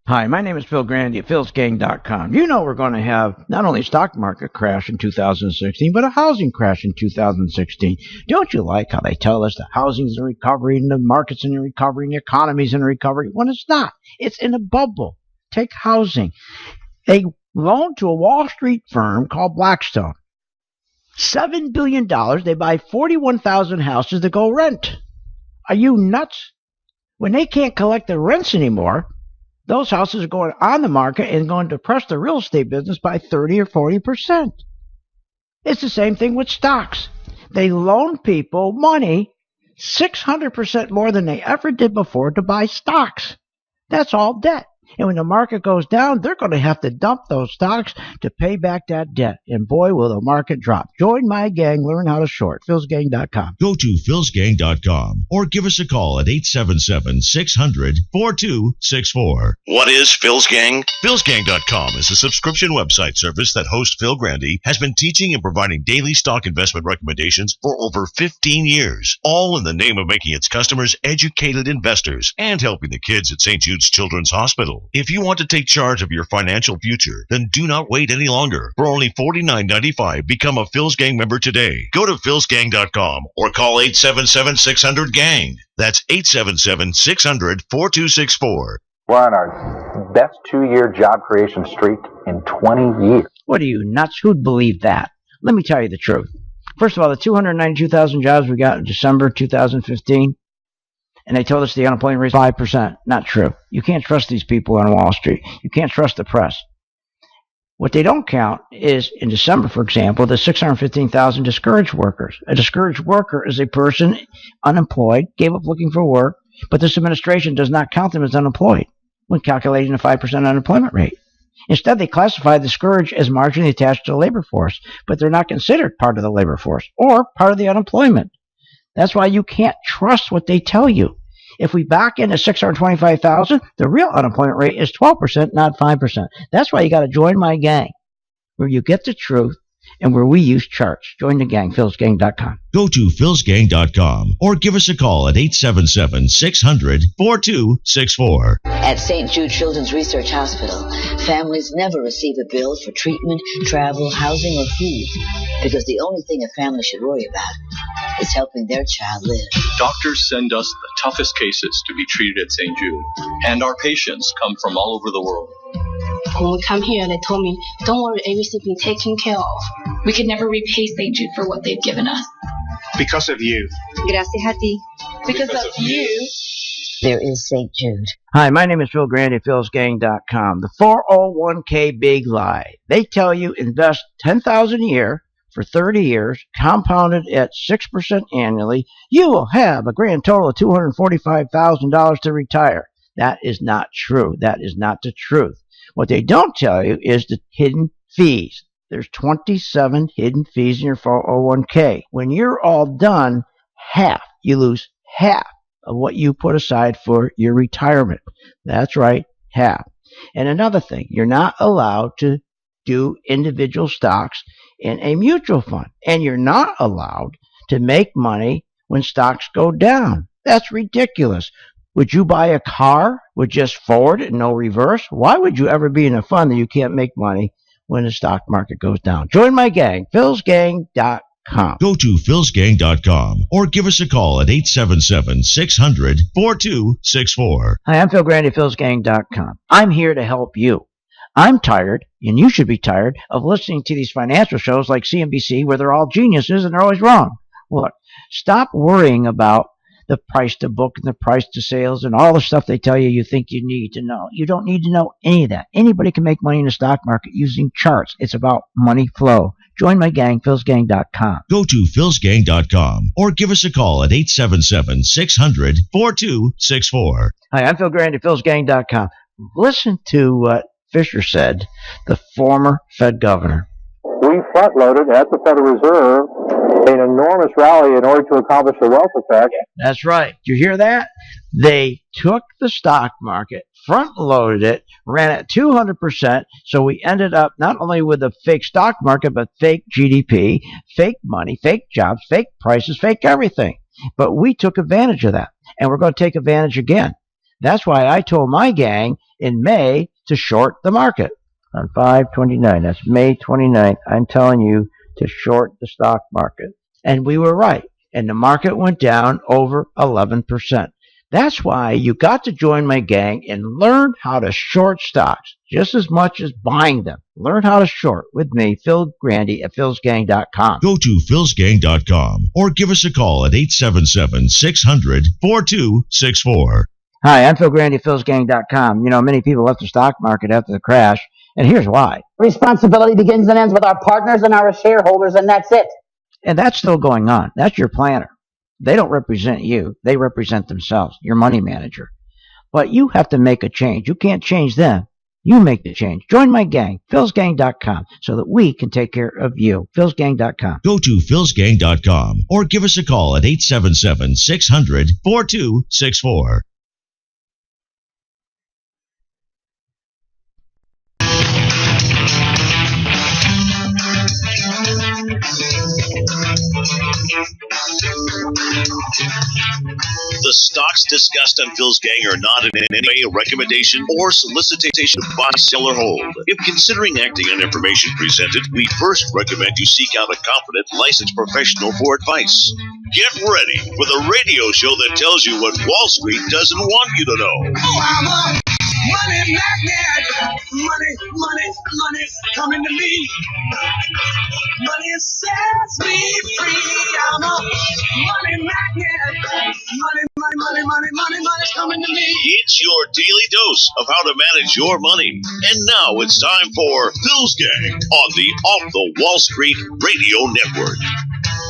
Hi, my name is Phil Grande at philsgang.com. You know we're going to have not only a stock market crash in 2016, but a housing crash in 2016. Don't you like how they tell us the housing's in recovery and the market's in recovery and the economy's in recovery when it's not? It's in a bubble. Take housing. They loaned to a Wall Street firm called Blackstone. $7 billion. They buy 41,000 houses to go rent. Are you nuts? When they can't collect the rents anymore, those houses are going on the market and going to depress the real estate business by 30 or 40%. It's the same thing with stocks. They loan people money 600% more than they ever did before to buy stocks. That's all debt. And when the market goes down, they're going to have to dump those stocks to pay back that debt. And boy, will the market drop. Join my gang. Learn how to short. philsgang.com. Go to philsgang.com or give us a call at 877-600-4264. What is Phil's Gang? Philsgang.com is a subscription website service that host Phil Grande has been teaching and providing daily stock investment recommendations for over 15 years, all in the name of making its customers educated investors and helping the kids at St. Jude's Children's Hospital. If you want to take charge of your financial future, then do not wait any longer. For only $49.95, become a Phil's Gang member today. Go to philsgang.com or call 877-600-GANG. That's 877-600-4264. We're on our best 2-year job creation streak in 20 years. What are you, nuts? Who'd believe that? Let me tell you the truth. First of all, the 292,000 jobs we got in December 2015, and they told us the unemployment rate is 5%. Not true. You can't trust these people on Wall Street. You can't trust the press. What they don't count is, in December, for example, the 615,000 discouraged workers. A discouraged worker is a person unemployed, gave up looking for work, but this administration does not count them as unemployed when calculating the 5% unemployment rate. Instead, they classify the discouraged as marginally attached to the labor force, but they're not considered part of the labor force or part of the unemployment. That's why you can't trust what they tell you. If we back into 625,000, the real unemployment rate is 12%, not 5%. That's why you got to join my gang, where you get the truth and where we use charts. Join the gang, philsgang.com. Go to philsgang.com or give us a call at 877-600-4264. At St. Jude Children's Research Hospital, families never receive a bill for treatment, travel, housing, or food, because the only thing a family should worry about is helping their child live. Doctors send us the toughest cases to be treated at St. Jude, and our patients come from all over the world. When we come here, they told me, don't worry, everything's been taken care of. We could never repay St. Jude for what they've given us. Because of you. Gracias a ti. Because of you. There is St. Jude. Hi, my name is Phil Grande at philsgang.com. The 401k big lie. They tell you invest $10,000 a year for 30 years, compounded at 6% annually. You will have a grand total of $245,000 to retire. That is not true. That is not the truth. What they don't tell you is the hidden fees. There's 27 hidden fees in your 401k. When you're all done, you lose half of what you put aside for your retirement. That's right, half. And another thing, you're not allowed to do individual stocks in a mutual fund. And you're not allowed to make money when stocks go down. That's ridiculous. Would you buy a car with just forward and no reverse? Why would you ever be in a fund that you can't make money when the stock market goes down? Join my gang, philsgang.com. Go to philsgang.com or give us a call at 877-600-4264. Hi, I'm Phil Grande at philsgang.com. I'm here to help you. I'm tired, and you should be tired, of listening to these financial shows like CNBC where they're all geniuses and they're always wrong. Look, stop worrying about the price to book and the price to sales and all the stuff they tell you think you need to know. You don't need to know any of that. Anybody can make money in the stock market using charts. It's about money flow. Join my gang, philsgang.com. Go to philsgang.com or give us a call at 877-600-4264. Hi, I'm Phil Grande at philsgang.com. Listen to what Fisher said, the former Fed governor. We front-loaded at the Federal Reserve an enormous rally in order to accomplish the wealth effect. That's right. Did you hear that? They took the stock market, front-loaded it, ran at 200%, so we ended up not only with a fake stock market, but fake GDP, fake money, fake jobs, fake prices, fake everything. But we took advantage of that, and we're going to take advantage again. That's why I told my gang, in May to short the market. On 5/29, that's May 29th, I'm telling you to short the stock market. And we were right. And the market went down over 11%. That's why you got to join my gang and learn how to short stocks just as much as buying them. Learn how to short with me, Phil Grande at philsgang.com. Go to philsgang.com or give us a call at 877-600-4264. Hi, I'm Phil Grande at philsgang.com. You know, many people left the stock market after the crash, and here's why. Responsibility begins and ends with our partners and our shareholders, and that's it. And that's still going on. That's your planner. They don't represent you. They represent themselves, your money manager. But you have to make a change. You can't change them. You make the change. Join my gang, philsgang.com, so that we can take care of you. philsgang.com. Go to philsgang.com or give us a call at 877-600-4264. The stocks discussed on Phil's Gang are not in any way a recommendation or solicitation to buy, sell, or hold. If considering acting on information presented, we first recommend you seek out a competent, licensed professional for advice. Get ready for the radio show that tells you what Wall Street doesn't want you to know. Oh, I'm a money magnet. Money's coming to me. Money sets me free. I'm a money magnet. Money's coming to me. It's your daily dose of how to manage your money. And now it's time for Phil's Gang on the Off the Wall Street Radio Network.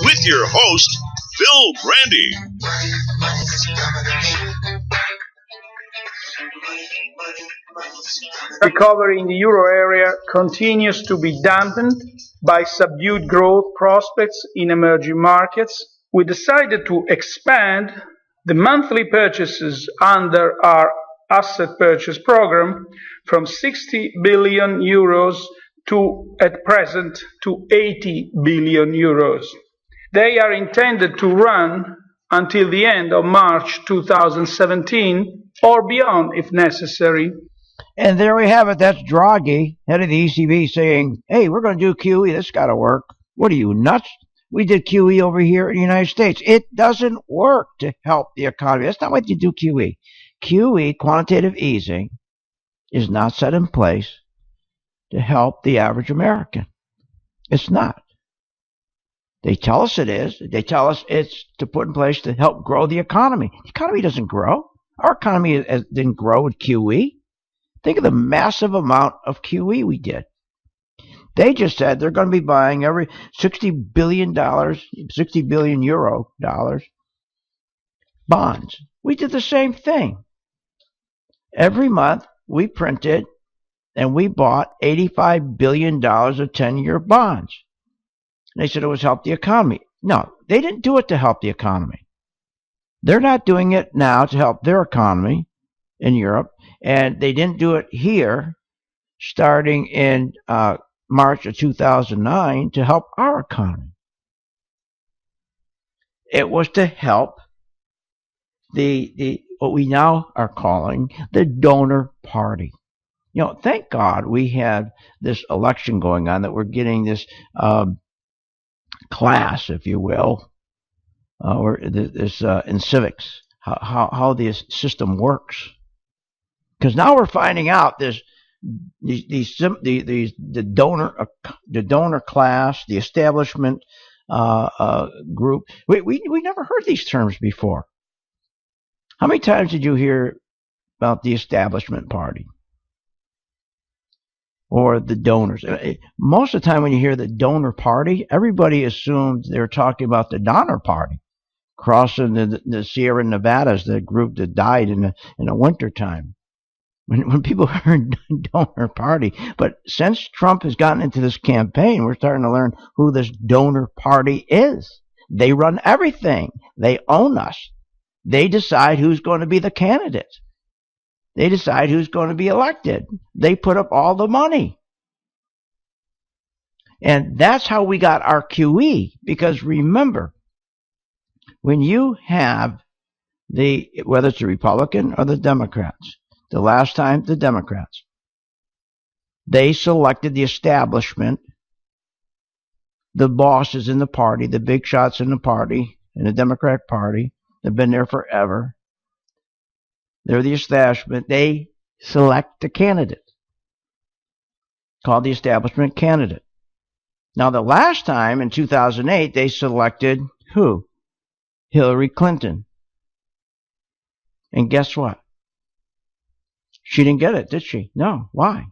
With your host, Phil Grande. Recovery in the euro area continues to be dampened by subdued growth prospects in emerging markets. We decided to expand the monthly purchases under our asset purchase program from 60 billion euros to, at present, to 80 billion euros. They are intended to run until the end of March 2017 or beyond if necessary. And there we have it. That's Draghi, head of the ECB, saying, hey, we're going to do QE. This got to work. What are you, nuts? We did QE over here in the United States. It doesn't work to help the economy. That's not what you do QE. QE, quantitative easing, is not set in place to help the average American. It's not. They tell us it is. They tell us it's to put in place to help grow the economy. The economy doesn't grow. Our economy didn't grow with QE. Think of the massive amount of QE we did. They just said they're going to be buying every $60 billion euro dollars bonds. We did the same thing. Every month we printed and we bought $85 billion of 10-year bonds. They said it was help the economy. No, they didn't do it to help the economy. They're not doing it now to help their economy in Europe, and they didn't do it here starting in March of 2009 to help our economy. It was to help the what we now are calling the donor party. You know, thank God we had this election going on, that we're getting this class, if you will, or this in civics, how this system works. Because now we're finding out the donor class, the establishment group. We never heard these terms before. How many times did you hear about the establishment party or the donors? Most of the time when you hear the donor party, everybody assumed they were talking about the Donner Party, crossing the Sierra Nevadas, the group that died in the wintertime. When people heard donor party. But since Trump has gotten into this campaign, we're starting to learn who this donor party is. They run everything. They own us. They decide who's going to be the candidate. They decide who's going to be elected. They put up all the money. And that's how we got our QE. Because remember, when you have whether it's the Republican or the Democrats, The last time, the Democrats. They selected the establishment, the bosses in the party, the big shots in the party, in the Democratic Party. They've been there forever. They're the establishment. They select the candidate, called the establishment candidate. Now, the last time, in 2008, they selected who? Hillary Clinton. And guess what? She didn't get it, did she? No. Why?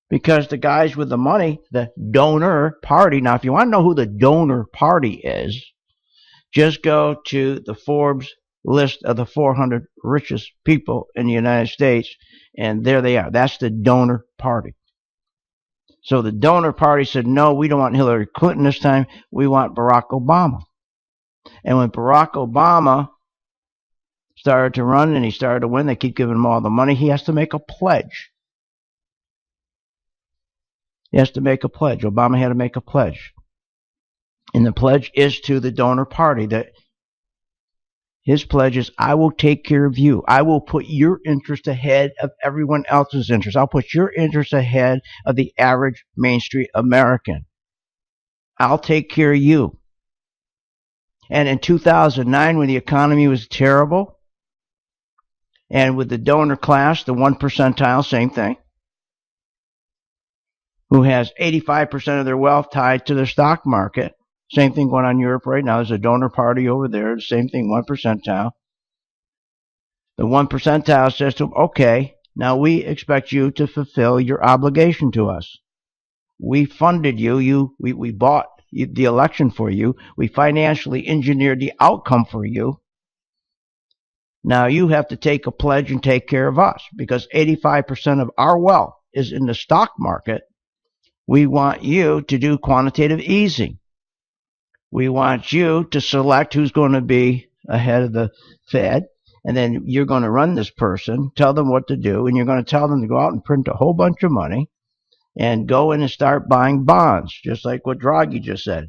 Because the guys with the money, the donor party. Now, if you want to know who the donor party is, just go to the Forbes list of the 400 richest people in the United States, and there they are. That's the donor party. So the donor party said, no, we don't want Hillary Clinton this time. We want Barack Obama. And when Barack Obama started to run and he started to win, they keep giving him all the money. He has to make a pledge. He has to make a pledge. Obama had to make a pledge. And the pledge is to the donor party that his pledge is, I will take care of you. I will put your interest ahead of everyone else's interest. I'll put your interest ahead of the average Main Street American. I'll take care of you. And in 2009, when the economy was terrible, and with the donor class, the 1 percentile, same thing, who has 85% of their wealth tied to the stock market. Same thing going on in Europe right now. There's a donor party over there. The same thing, 1 percentile. The 1 percentile says to them, okay, now we expect you to fulfill your obligation to us. We funded you. We bought the election for you. We financially engineered the outcome for you. Now you have to take a pledge and take care of us, because 85% of our wealth is in the stock market. We want you to do quantitative easing. We want you to select who's going to be ahead of the Fed, and then you're going to run this person, tell them what to do, and you're going to tell them to go out and print a whole bunch of money and go in and start buying bonds, just like what Draghi just said.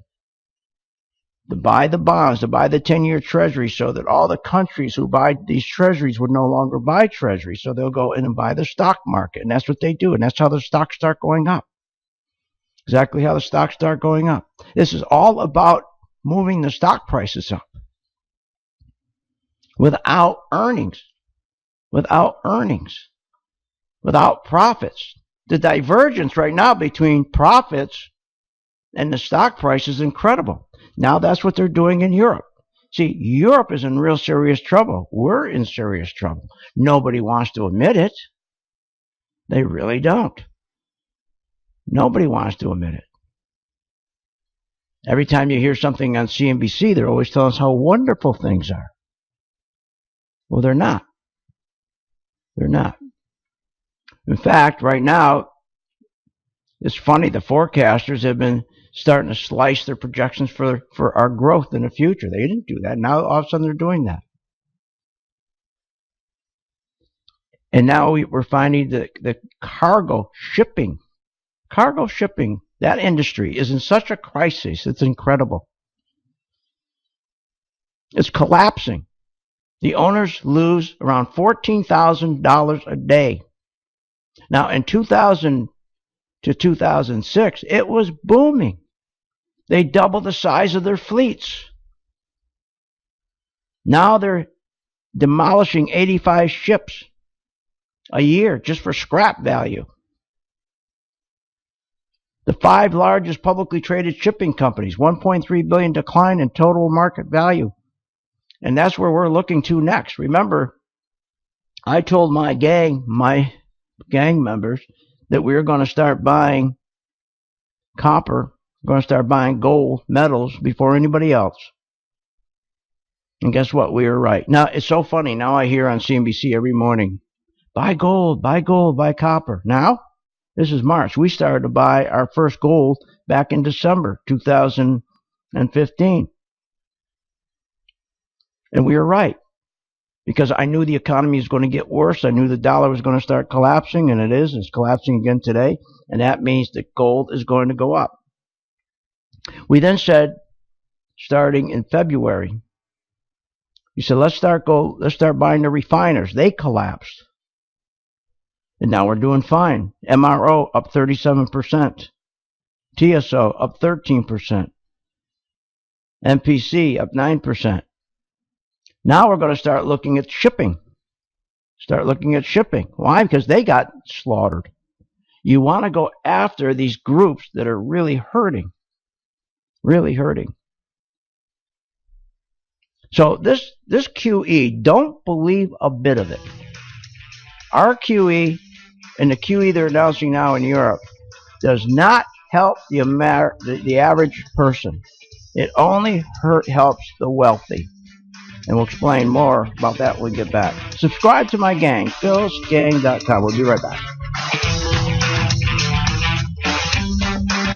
To buy the bonds, to buy the 10-year treasury, so that all the countries who buy these treasuries would no longer buy treasuries, so they'll go in and buy the stock market, and that's what they do, and that's how the stocks start going up. Exactly how the stocks start going up. This is all about moving the stock prices up without earnings, without profits. The divergence right now between profits and the stock price is incredible. Now that's what they're doing in Europe. See, Europe is in real serious trouble. We're in serious trouble. Nobody wants to admit it. They really don't. Nobody wants to admit it. Every time you hear something on CNBC, they're always telling us how wonderful things are. Well, they're not. They're not. In fact, right now, it's funny, the forecasters have been starting to slice their projections for our growth in the future. They didn't do that. Now, all of a sudden, they're doing that. And now we're finding the cargo shipping, that industry is in such a crisis. It's incredible. It's collapsing. The owners lose around $14,000 a day. Now, in 2000 to 2006, it was booming. They doubled the size of their fleets. Now they're demolishing 85 ships a year just for scrap value. The 5 largest publicly traded shipping companies, $1.3 billion decline in total market value. And that's where we're looking to next. Remember, I told my gang members, that we were going to start buying copper, we're going to start buying gold, metals, before anybody else. And guess what? We were right. Now, it's so funny. Now I hear on CNBC every morning, buy gold, buy copper. Now, this is March. We started to buy our first gold back in December 2015. And we were right, because I knew the economy was going to get worse. I knew the dollar was going to start collapsing, and it is. It's collapsing again today, and that means that gold is going to go up. We then said, starting in February, we said, let's start buying the refiners. They collapsed. And now we're doing fine. MRO up 37%. TSO up 13%. MPC up 9%. Now we're going to start looking at shipping. Why? Because they got slaughtered. You want to go after these groups that are really hurting. So this QE, don't believe a bit of it. Our QE and the QE they're announcing now in Europe does not help the average person. It only helps the wealthy. And we'll explain more about that when we get back. Subscribe to my gang, philsgang.com. We'll be right back.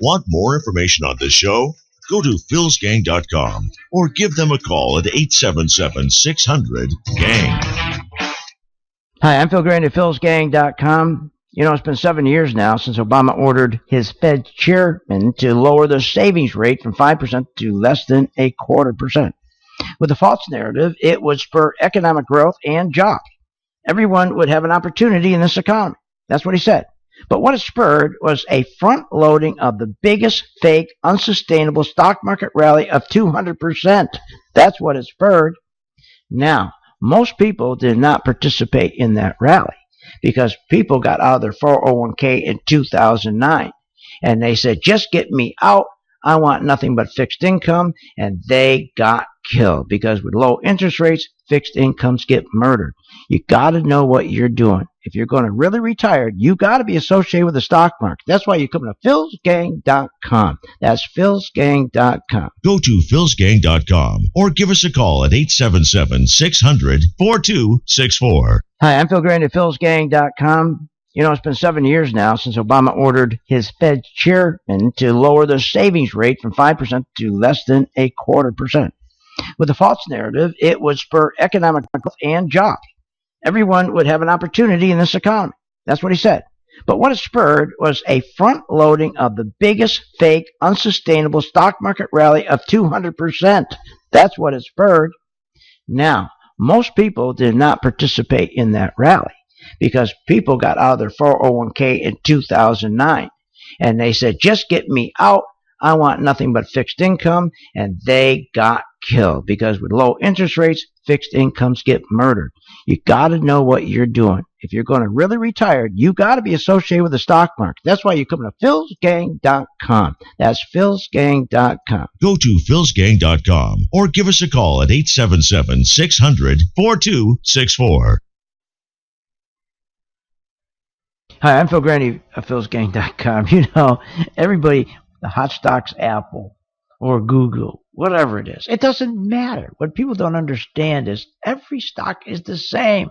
Want more information on this show? Go to philsgang.com or give them a call at 877-600-GANG. Hi, I'm Phil Grande at philsgang.com. You know, it's been 7 years now since Obama ordered his Fed chairman to lower the savings rate from 5% to less than 0.25%. With the false narrative, it would spur economic growth and jobs. Everyone would have an opportunity in this economy. That's what he said. But what it spurred was a front-loading of the biggest, fake, unsustainable stock market rally of 200%. That's what it spurred. Now, most people did not participate in that rally because people got out of their 401k in 2009. And they said, just get me out. I want nothing but fixed income. And they got killed because with low interest rates, fixed incomes get murdered. You got to know what you're doing. If you're going to really retire, you got to be associated with the stock market. That's why you come to philsgang.com. That's philsgang.com. Go to philsgang.com or give us a call at 877-600-4264. Hi, I'm Phil Grande at philsgang.com. You know, it's been 7 years now since Obama ordered his Fed chairman to lower the savings rate from 5% to less than 0.25%. With the false narrative, it would spur economic growth and jobs. Everyone would have an opportunity in this economy. That's what he said. But what it spurred was a front-loading of the biggest, fake, unsustainable stock market rally of 200%. That's what it spurred. Now, most people did not participate in that rally because people got out of their 401k in 2009. And they said, just get me out. I want nothing but fixed income. And they got killed because with low interest rates, fixed incomes get murdered. You got to know what you're doing. If you're going to really retire, you got to be associated with the stock market. That's why you come to philsgang.com. That's philsgang.com. Go to philsgang.com or give us a call at 877-600-4264. Hi, I'm Phil Grande of philsgang.com. You know, everybody, the hot stocks Apple or Google, whatever it is, it doesn't matter. What people don't understand is every stock is the same.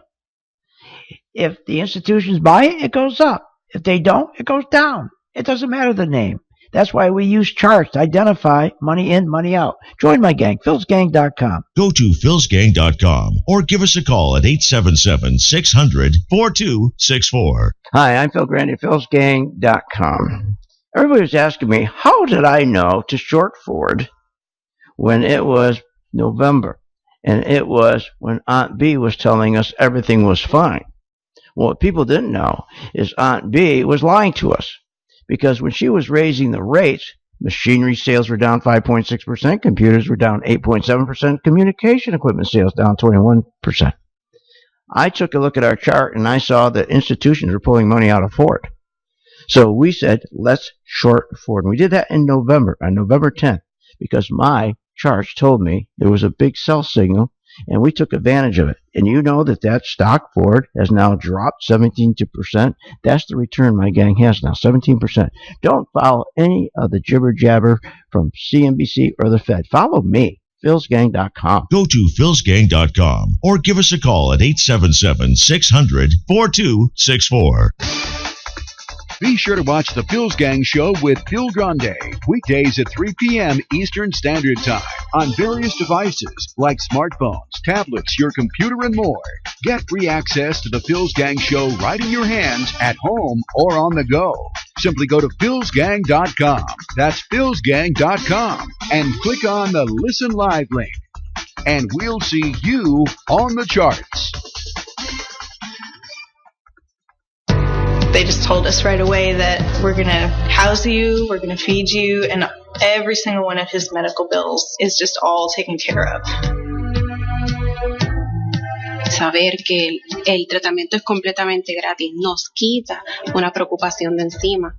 If the institutions buy it, it goes up. If they don't, it goes down. It doesn't matter the name. That's why we use charts to identify money in, money out. Join my gang, philsgang.com. Go to philsgang.com or give us a call at 877-600-4264. Hi, I'm Phil Grande, philsgang.com. Everybody was asking me, how did I know to short Ford when it was November? And it was when Aunt B was telling us everything was fine. Well, what people didn't know is Aunt B was lying to us. Because when she was raising the rates, machinery sales were down 5.6%, computers were down 8.7%, communication equipment sales down 21%. I took a look at our chart and I saw that institutions were pulling money out of Ford. So we said, let's short Ford. And we did that in November, on November 10th, because my charts told me there was a big sell signal, and we took advantage of it. And you know that stock Ford has now dropped 17%. That's the return my gang has now, 17%. Don't follow any of the jibber-jabber from CNBC or the Fed. Follow me, philsgang.com. Go to philsgang.com or give us a call at 877-600-4264. Be sure to watch the Phil's Gang Show with Phil Grande, weekdays at 3 p.m. Eastern Standard Time on various devices like smartphones, tablets, your computer, and more. Get free access to the Phil's Gang Show right in your hands at home or on the go. Simply go to philsgang.com. That's philsgang.com and click on the Listen Live link. And we'll see you on the charts. They just told us right away that we're going to house you, we're going to feed you, and every single one of his medical bills is just all taken care of. Saber que el tratamiento es completamente gratis nos quita una preocupación de encima.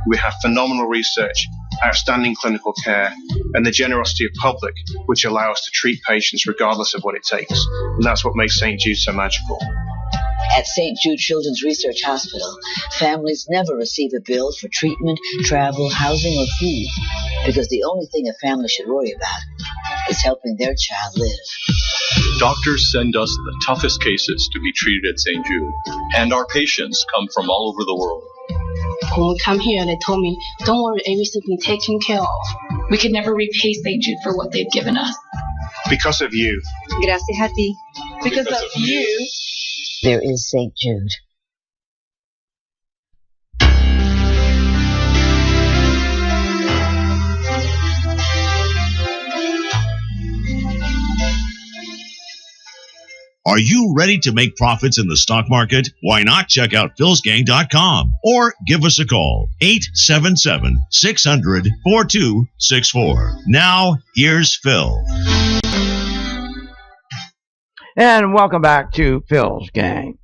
We have phenomenal research, outstanding clinical care, and the generosity of public, which allow us to treat patients regardless of what it takes. And that's what makes St. Jude so magical. At St. Jude Children's Research Hospital, families never receive a bill for treatment, travel, housing, or food, because the only thing a family should worry about is helping their child live. Doctors send us the toughest cases to be treated at St. Jude, and our patients come from all over the world. When we come here, they told me, don't worry, everything's been taken care of. We could never repay St. Jude for what they've given us. Because of you. Gracias a ti. Because of you. There is St. Jude. Are you ready to make profits in the stock market? Why not check out philsgang.com or give us a call, 877-600-4264. Now, here's Phil. And welcome back to Phil's Gang.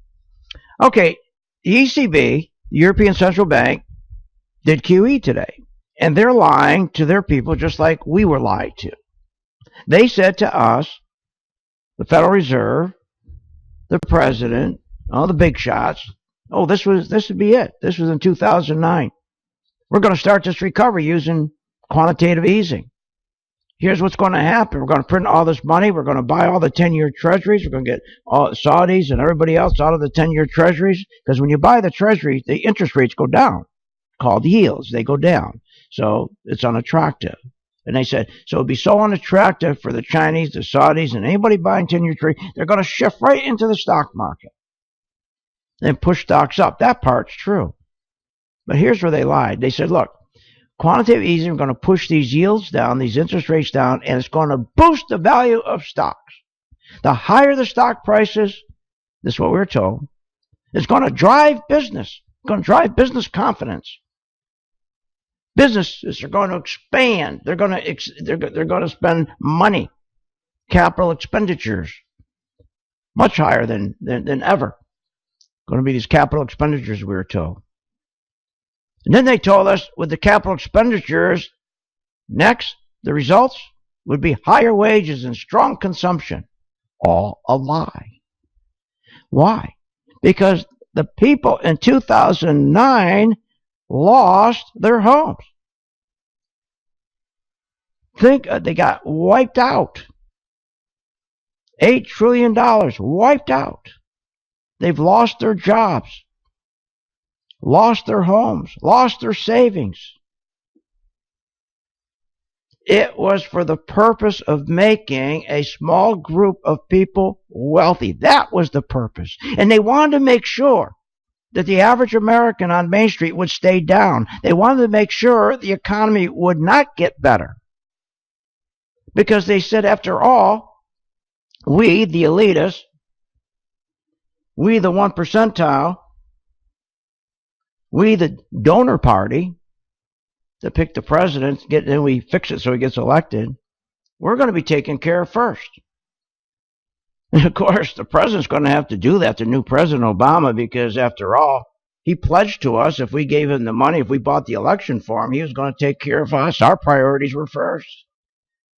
Okay, the ECB, the European Central Bank, did QE today. And they're lying to their people just like we were lied to. They said to us, the Federal Reserve, the president, all the big shots, this would be it. This was in 2009. We're going to start this recovery using quantitative easing. Here's what's going to happen. We're going to print all this money. We're going to buy all the 10-year treasuries. We're going to get all the Saudis and everybody else out of the 10-year treasuries. Because when you buy the treasuries, the interest rates go down. Called yields. They go down. So it's unattractive. And they said, so it'd be so unattractive for the Chinese, the Saudis, and anybody buying 10-year treasuries, they're going to shift right into the stock market and push stocks up. That part's true. But here's where they lied. They said, look, quantitative easing, we're going to push these yields down, these interest rates down, and it's going to boost the value of stocks. The higher the stock prices, this is what we're told, it's going to drive business. It's going to drive business confidence. Businesses are going to expand. They're going to spend money, capital expenditures, much higher than ever. Going to be these capital expenditures, we were told. And then they told us with the capital expenditures, next, the results would be higher wages and strong consumption. All a lie. Why? Because the people in 2009 lost their homes. Think they got wiped out. $8 trillion wiped out. They've lost their jobs, lost their homes, lost their savings. It was for the purpose of making a small group of people wealthy. That was the purpose. And they wanted to make sure that the average American on Main Street would stay down. They wanted to make sure the economy would not get better. Because they said, after all, we, the elitists, we, the 1 percentile, we, the donor party, that pick the president, then we fix it so he gets elected, we're going to be taken care of first. And of course, the president's going to have to do that, the new President Obama, because after all, he pledged to us if we gave him the money, if we bought the election for him, he was going to take care of us. Our priorities were first.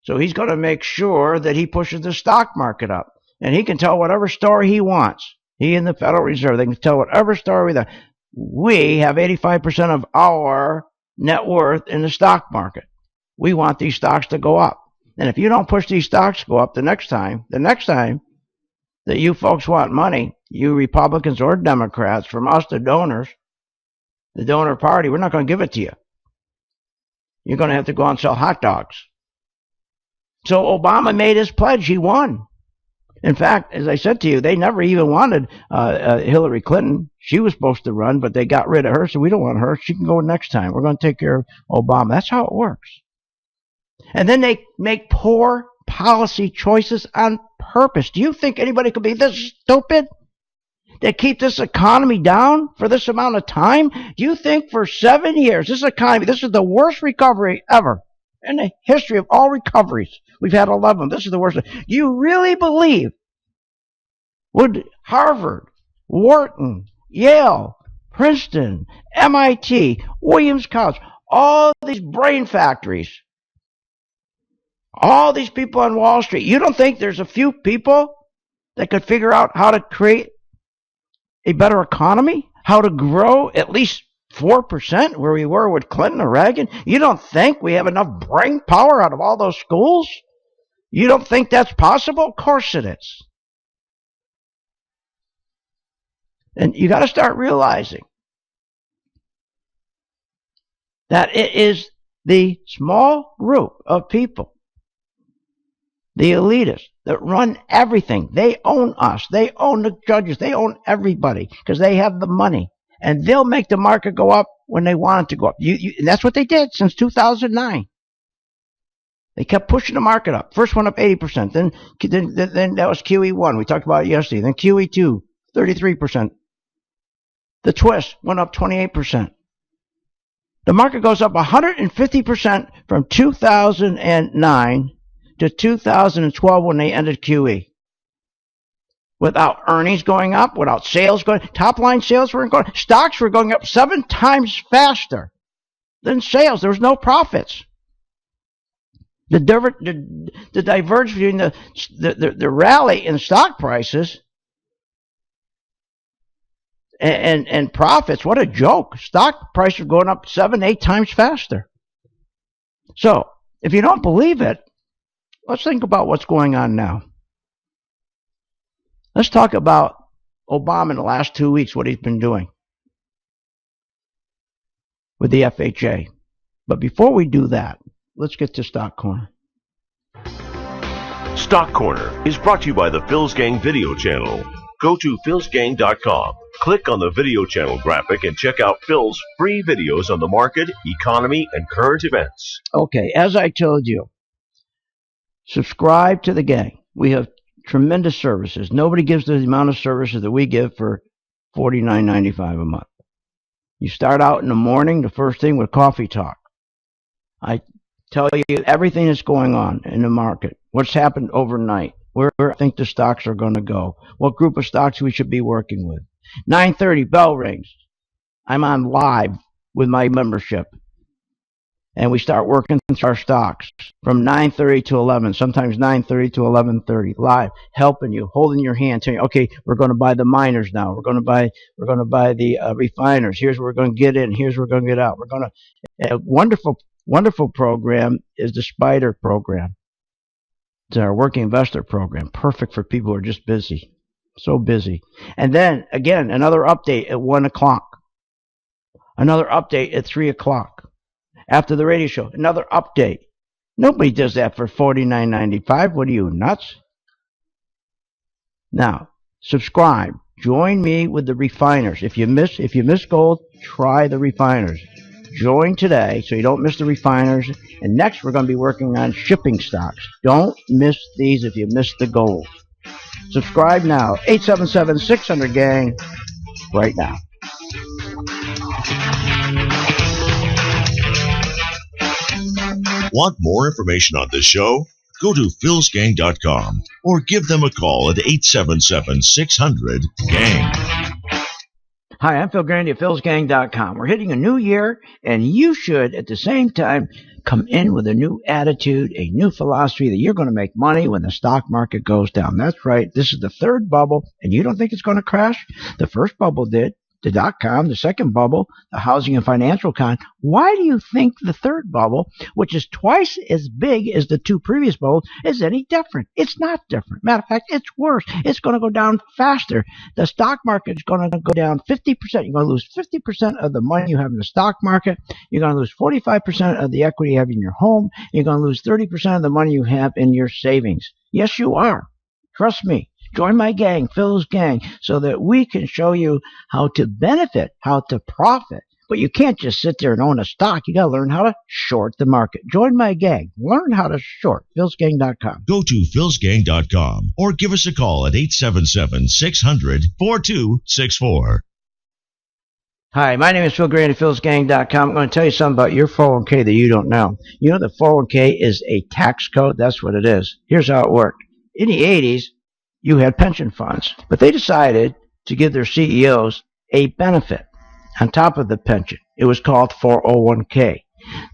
So he's going to make sure that he pushes the stock market up. And he can tell whatever story he wants. He and the Federal Reserve, they can tell whatever story that we have 85% of our net worth in the stock market. We want these stocks to go up. And if you don't push these stocks to go up the next time that you folks want money, you Republicans or Democrats, from us, the donors, the donor party, we're not going to give it to you. You're going to have to go out and sell hot dogs. So Obama made his pledge. He won. In fact, as I said to you, they never even wanted Hillary Clinton. She was supposed to run, but they got rid of her, so we don't want her. She can go next time. We're going to take care of Obama. That's how it works. And then they make poor policy choices on purpose. Do you think anybody could be this stupid? that keep this economy down for this amount of time? Do you think for 7 years, this economy, this is the worst recovery ever in the history of all recoveries? We've had 11. This is the worst. Do you really believe would Harvard, Wharton, Yale, Princeton, MIT, Williams College, all these brain factories, all these people on Wall Street, you don't think there's a few people that could figure out how to create a better economy, how to grow at least 4% where we were with Clinton or Reagan? You don't think we have enough brain power out of all those schools? You don't think that's possible? Of course it is. And you got to start realizing that it is the small group of people, the elitists, that run everything. They own us. They own the judges. They own everybody because they have the money. And they'll make the market go up when they want it to go up. And that's what they did since 2009. They kept pushing the market up. First one up 80%. Then that was QE1. We talked about it yesterday. Then QE2, 33%. The twist went up 28%. The market goes up 150% from 2009 to 2012 when they ended QE. Without earnings going up, without sales going, top line sales weren't going, stocks were going up 7 times faster than sales. There was no profits. The divergence between the rally in stock prices and profits, what a joke. Stock prices are going up 7-8 times faster. So, if you don't believe it, let's think about what's going on now. Let's talk about Obama in the last 2 weeks, what he's been doing with the FHA. But before we do that, let's get to Stock Corner. Stock Corner is brought to you by the Phil's Gang video channel. Go to philsgang.com, click on the video channel graphic, and check out Phil's free videos on the market, economy, and current events. Okay, as I told you, subscribe to the gang. We have tremendous services. Nobody gives the amount of services that we give for $49.95 a month. You start out in the morning, the first thing with Coffee Talk. I tell you everything that's going on in the market, what's happened overnight, where I think the stocks are going to go, what group of stocks we should be working with. 9:30, bell rings. I'm on live with my membership. And we start working our stocks from 9:30 to 11, sometimes 9:30 to 11:30, live, helping you, holding your hand, telling you, okay, we're going to buy the miners now. We're going to buy the refiners. Here's where we're going to get in. Here's where we're going to get out. A wonderful program is the Spider program. It's our working investor program, perfect for people who are just busy, so busy. And then again, another update at 1 o'clock, another update at 3 o'clock. After the radio show, another update. Nobody does that for $49.95. What are you, nuts? Now, subscribe. Join me with the refiners. If you miss gold, try the refiners. Join today so you don't miss the refiners. And next, we're going to be working on shipping stocks. Don't miss these if you miss the gold. Subscribe now. 877-600-GANG right now. Want more information on this show? Go to philsgang.com or give them a call at 877-600-GANG. Hi, I'm Phil Grande at philsgang.com. We're hitting a new year, and you should, at the same time, come in with a new attitude, a new philosophy that you're going to make money when the stock market goes down. That's right. This is the third bubble, and you don't think it's going to crash? The first bubble did. The dot-com, the second bubble, the housing and financial con. Why do you think the third bubble, which is twice as big as the 2 previous bubbles, is any different? It's not different. Matter of fact, it's worse. It's going to go down faster. The stock market is going to go down 50%. You're going to lose 50% of the money you have in the stock market. You're going to lose 45% of the equity you have in your home. You're going to lose 30% of the money you have in your savings. Yes, you are. Trust me. Join my gang, Phil's Gang, so that we can show you how to benefit, how to profit But you can't just sit there and own a stock. You got to learn how to short the market. Join my gang. Learn how to short. philsgang.com. Go to philsgang.com or give us a call at 877-600-4264. Hi, my name is Phil Grande at philsgang.com. I'm going to tell you something about your 401k that you don't know. You know the 401k is a tax code? That's what it is. Here's how it worked. In the 80s, you had pension funds, but they decided to give their CEOs a benefit on top of the pension. It was called 401k.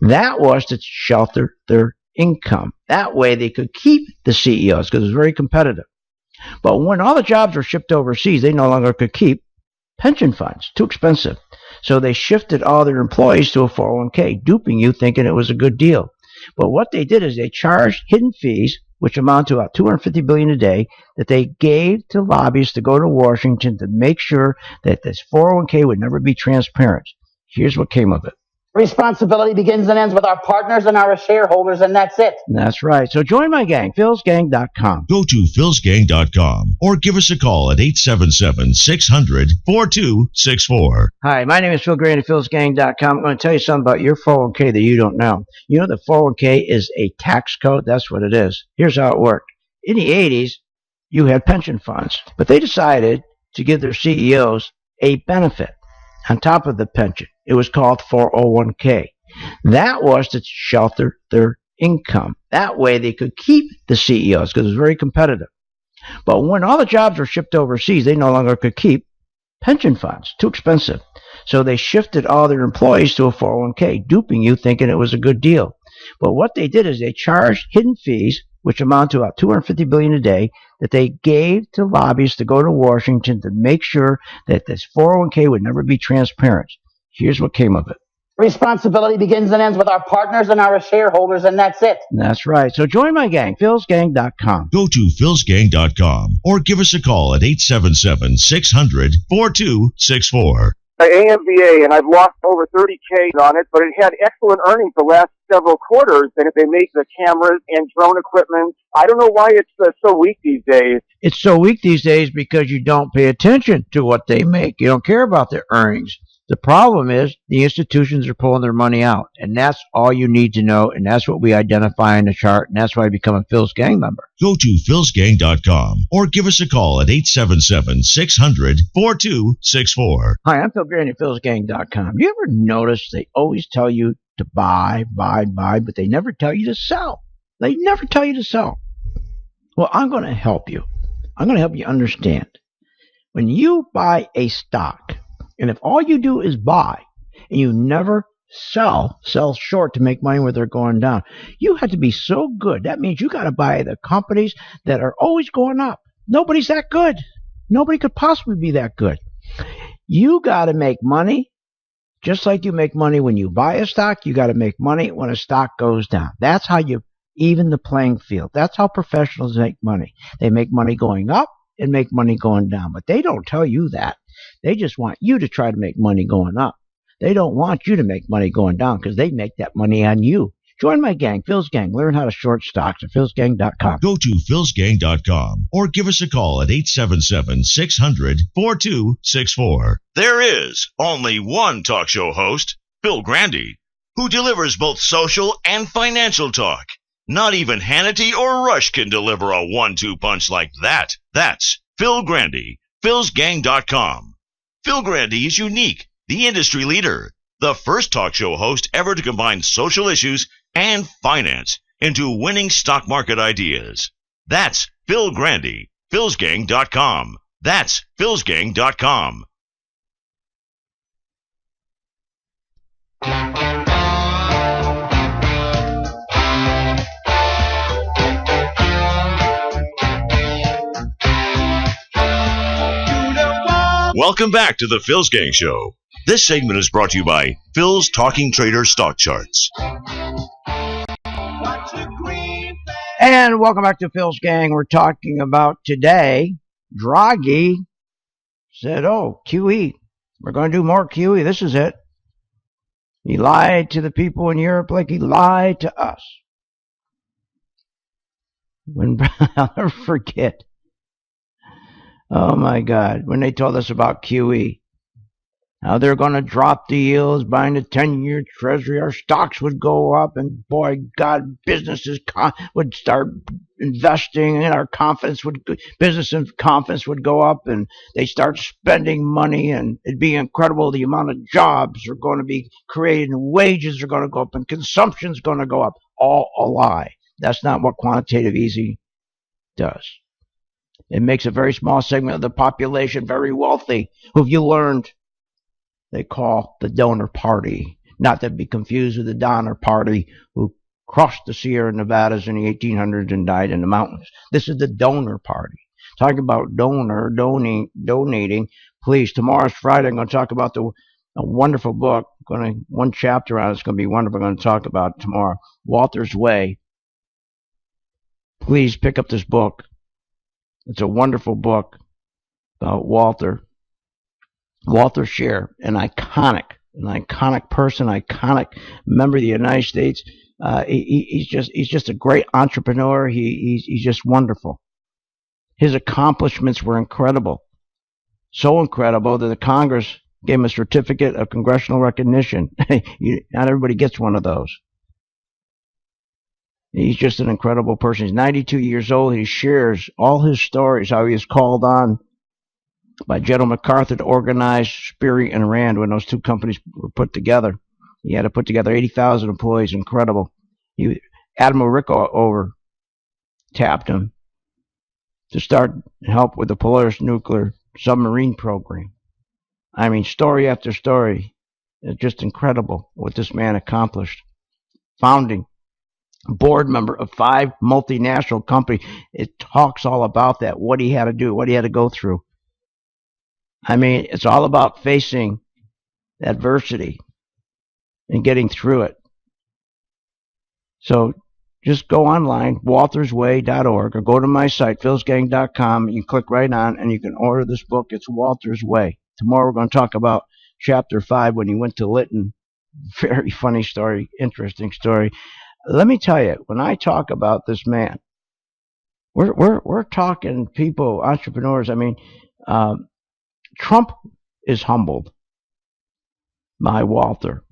That was to shelter their income. That way they could keep the CEOs because it was very competitive. But when all the jobs were shipped overseas, they no longer could keep pension funds. Too expensive. So they shifted all their employees to a 401k, duping you thinking it was a good deal. But what they did is they charged hidden fees, which amount to about $250 billion a day, that they gave to lobbyists to go to Washington to make sure that this 401k would never be transparent. Here's what came of it. Responsibility begins and ends with our partners and our shareholders, and that's it. That's right. So join my gang, philsgang.com. Go to philsgang.com or give us a call at 877-600-4264. Hi, my name is Phil Grande at philsgang.com. I'm going to tell you something about your 401k that you don't know. You know the 401k is a tax code? That's what it is. Here's how it worked. In the 80s, you had pension funds, but they decided to give their CEOs a benefit on top of the pension. It was called 401k. That was to shelter their income. That way they could keep the CEOs because it was very competitive. But when all the jobs were shipped overseas, they no longer could keep pension funds. Too expensive. So they shifted all their employees to a 401k, duping you thinking it was a good deal. But what they did is they charged hidden fees, which amount to about $250 billion a day, that they gave to lobbyists to go to Washington to make sure that this 401k would never be transparent. Here's what came of it. Responsibility begins and ends with our partners and our shareholders, and that's it. That's right. So join my gang, philsgang.com. Go to philsgang.com or give us a call at 877-600-4264. AMBA, and I've lost over 30K on it, but it had excellent earnings the last several quarters. And if they make the cameras and drone equipment, I don't know why it's so weak these days. It's so weak these days because you don't pay attention to what they make. You don't care about their earnings. The problem is the institutions are pulling their money out, and that's all you need to know, and that's what we identify in the chart, and that's why I become a Phil's Gang member. Go to philsgang.com or give us a call at 877-600-4264. Hi, I'm Phil Grande at philsgang.com. You ever notice they always tell you to buy, but they never tell you to sell? They never tell you to sell. Well, I'm going to help you. I'm going to help you understand. When you buy a stock, and if all you do is buy and you never sell short to make money where they're going down, you have to be so good. That means you got to buy the companies that are always going up. Nobody's that good. Nobody could possibly be that good. You got to make money just like you make money when you buy a stock. You got to make money when a stock goes down. That's how you even the playing field. That's how professionals make money. They make money going up and make money going down, but they don't tell you that. They just want you to try to make money going up. They don't want you to make money going down because they make that money on you. Join my gang, Phil's Gang. Learn how to short stocks at philsgang.com. Go to philsgang.com or give us a call at 877-600-4264. There is only one talk show host, Phil Grande, who delivers both social and financial talk. Not even Hannity or Rush can deliver a 1-2 punch like that. That's Phil Grande, philsgang.com. Phil Grande is unique, the industry leader, the first talk show host ever to combine social issues and finance into winning stock market ideas. That's Phil Grande, philsgang.com. That's philsgang.com. Welcome back to the Phil's Gang Show. This segment is brought to you by Phil's Talking Trader Stock Charts. And welcome back to Phil's Gang. We're talking about today, Draghi said, oh, QE. We're going to do more QE. This is it. He lied to the people in Europe like he lied to us. I'll never forget. Oh, my God. When they told us about QE, How they're going to drop the yields, buying the 10-year treasury. Our stocks would go up, and boy, God, businesses would start investing, and our business and confidence would go up, and they start spending money, and it'd be incredible. The amount of jobs are going to be created, and wages are going to go up, and consumption's going to go up. All a lie. That's not what quantitative easing does. It makes a very small segment of the population very wealthy, who you learned they call the donor party, not to be confused with the Donner Party, who crossed the Sierra Nevadas in the 1800s and died in the mountains. This is the donor party. Talking about donating. Please, tomorrow's Friday. I'm going to talk about a wonderful book. One chapter on it's going to be wonderful. I'm going to talk about it tomorrow. Walter's Way. Please pick up this book. It's a wonderful book about Walter Scheer, an iconic person, iconic member of the United States. He's just a great entrepreneur. He's just wonderful. His accomplishments were incredible, so incredible that the Congress gave him a certificate of congressional recognition. Not everybody gets one of those. He's just an incredible person. He's 92 years old. He shares all his stories, how he was called on by General MacArthur to organize Sperry and Rand when those two companies were put together. He had to put together 80,000 employees. Incredible. Admiral Rickover tapped him to start help with the Polaris nuclear submarine program. I mean, story after story. It's just incredible what this man accomplished. Founding board member of 5 multinational companies. It talks all about that, what he had to do, what he had to go through. I mean, it's all about facing adversity and getting through it. So just go online, waltersway.org, or go to my site, philsgang.com. You click right on, and you can order this book. It's Walter's Way. Tomorrow we're going to talk about Chapter 5 when he went to Lytton. Very funny story, interesting story. Let me tell you, when I talk about this man, we're talking people, entrepreneurs. I mean, Trump is humbled by Walter.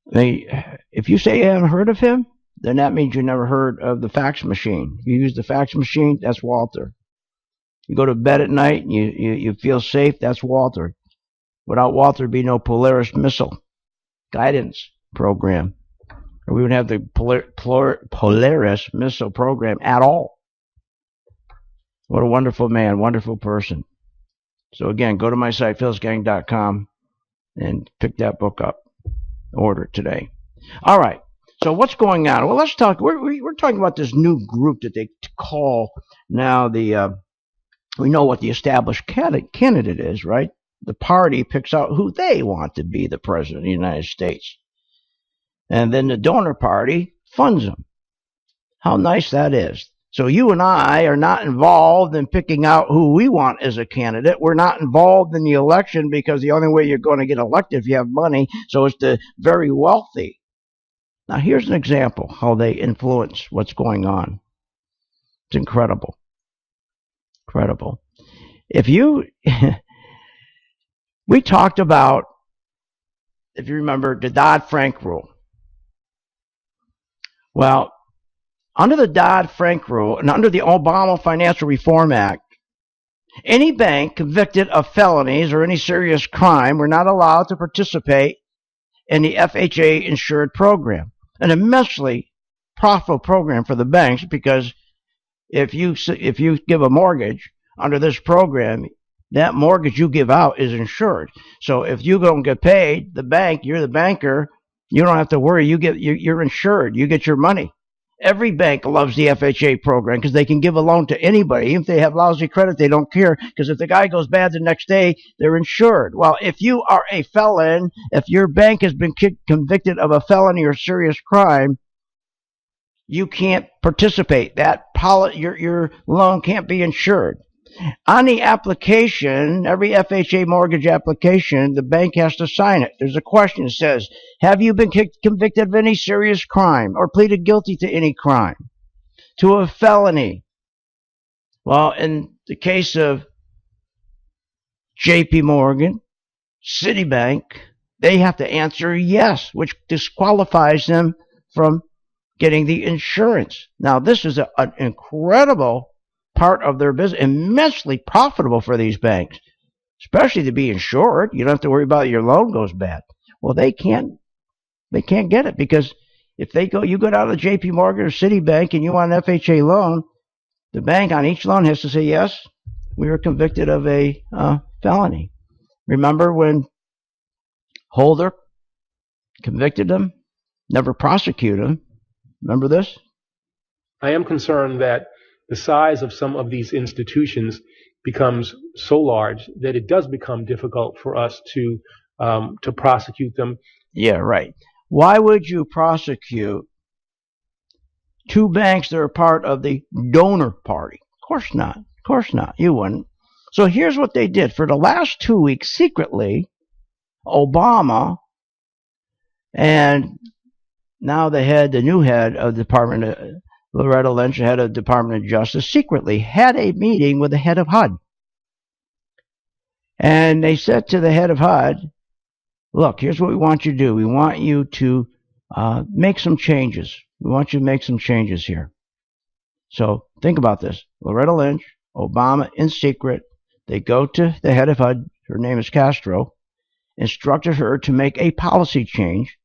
If you say you haven't heard of him, then that means you never heard of the fax machine. You use the fax machine, that's Walter. You go to bed at night and you feel safe, that's Walter. Without Walter, there'd be no Polaris missile guidance program. Or we would have the Polaris missile program at all. What a wonderful man, wonderful person. So again, go to my site, philsgang.com, and pick that book up. Order it today. All right. So what's going on? Well, let's talk. We're talking about this new group that they call now the. We know what the established candidate is, right? The party picks out who they want to be the president of the United States, and then the donor party funds them. How nice that is. So you and I are not involved in picking out who we want as a candidate. We're not involved in the election because the only way you're going to get elected if you have money. So it's the very wealthy. Now here's an example how they influence what's going on. It's incredible. Incredible. We talked about, if you remember, the Dodd-Frank rule. Well, under the Dodd-Frank rule and under the Obama Financial Reform Act, any bank convicted of felonies or any serious crime were not allowed to participate in the FHA insured program. An immensely profitable program for the banks, because if you give a mortgage under this program, that mortgage you give out is insured. So if you don't get paid, the bank, you're the banker, you don't have to worry. You're insured. You get your money. Every bank loves the FHA program because they can give a loan to anybody. Even if they have lousy credit, they don't care, because if the guy goes bad the next day, they're insured. Well, if you are a felon, if your bank has been convicted of a felony or serious crime, you can't participate. Your loan can't be insured. On the application, every FHA mortgage application, the bank has to sign it. There's a question that says, have you been convicted of any serious crime or pleaded guilty to any crime, to a felony? Well, in the case of JP Morgan, Citibank, they have to answer yes, which disqualifies them from getting the insurance. Now, this is an incredible part of their business, immensely profitable for these banks, especially to be insured. You don't have to worry about your loan goes bad. Well, they can't get it, because if you go down to JP Morgan or Citibank and you want an FHA loan, the bank on each loan has to say, yes, we were convicted of a felony. Remember when Holder convicted them, never prosecuted them? Remember this? I am concerned that the size of some of these institutions becomes so large that it does become difficult for us to prosecute them. Yeah, right. Why would you prosecute two banks that are part of the donor party? Of course not. Of course not. You wouldn't. So here's what they did. For the last 2 weeks, secretly, Obama and now the new head of the Department, Loretta Lynch, head of the Department of Justice, secretly had a meeting with the head of HUD. And they said to the head of HUD, look, here's what we want you to do. We want you to make some changes. We want you to make some changes here. So think about this. Loretta Lynch, Obama, in secret, they go to the head of HUD, her name is Castro, instructed her to make a policy change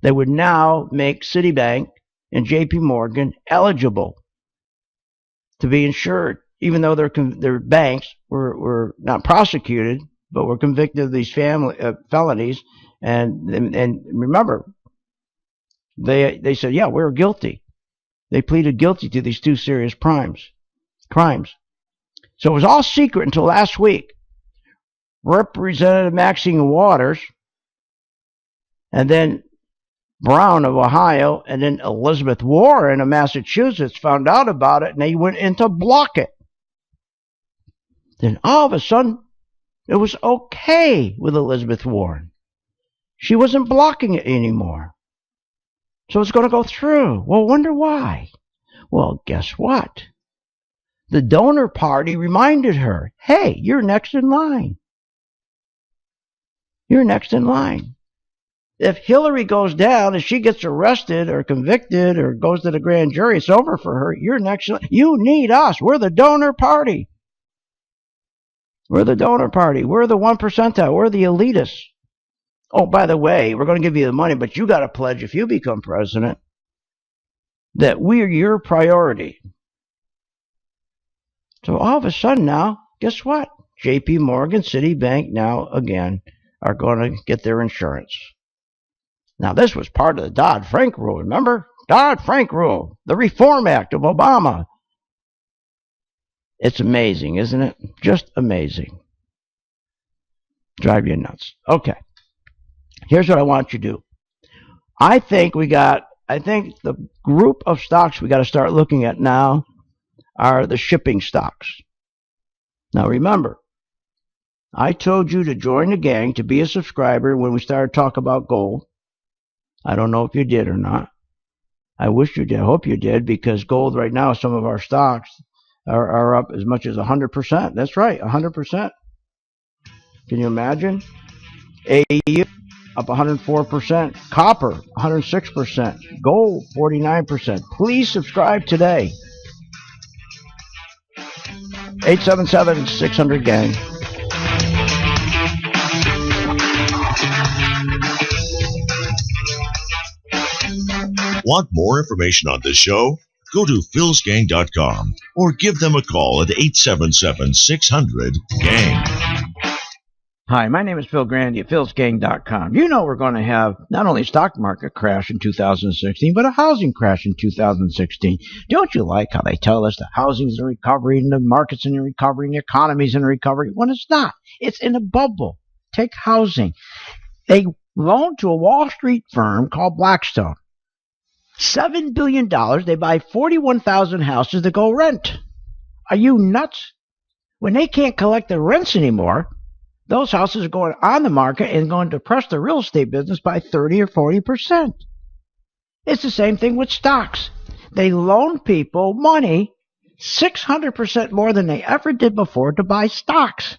that would now make Citibank and JP Morgan eligible to be insured, even though their banks were not prosecuted, but were convicted of these felonies. And remember, they said, yeah, we're guilty. They pleaded guilty to these two serious crimes. So it was all secret until last week. Representative Maxine Waters, and then Brown of Ohio, and then Elizabeth Warren of Massachusetts found out about it, and they went in to block it. Then all of a sudden, it was okay with Elizabeth Warren. She wasn't blocking it anymore. So it's going to go through. Well, wonder why. Well, guess what? The donor party reminded her, hey, you're next in line. You're next in line. If Hillary goes down, if she gets arrested or convicted or goes to the grand jury, it's over for her. You're next in line. You need us. We're the donor party. We're the donor party. We're the 1%. We're the elitists. Oh, by the way, we're going to give you the money, but you got to pledge if you become president that we're your priority. So all of a sudden now, guess what? JP Morgan, Citibank now again are going to get their insurance. Now this was part of the Dodd-Frank rule, remember? Dodd-Frank rule, the Reform Act of Obama. It's amazing, isn't it? Just amazing. Drive you nuts. Okay. Here's what I want you to do. I think the group of stocks we got to start looking at now are the shipping stocks. Now remember, I told you to join the gang, to be a subscriber when we started talking about gold. I don't know if you did or not. I wish you did. I hope you did, because gold right now, some of our stocks are up as much as 100%. That's right, 100%. Can you imagine? AU up 104%. Copper 106%. Gold 49%. Please subscribe today. 877-600-GANG. Want more information on this show? Go to philsgang.com or give them a call at 877-600-GANG. Hi, my name is Phil Grande at philsgang.com. You know we're going to have not only a stock market crash in 2016, but a housing crash in 2016. Don't you like how they tell us the housing's in recovery and the market's in recovery and the economy's in recovery? When it's not. It's in a bubble. Take housing. They loaned to a Wall Street firm called Blackstone. $7 billion. They buy 41,000 houses to go rent. Are you nuts? When they can't collect the rents anymore, those houses are going on the market and going to depress the real estate business by 30 or 40%. It's the same thing with stocks. They loan people money 600% more than they ever did before to buy stocks.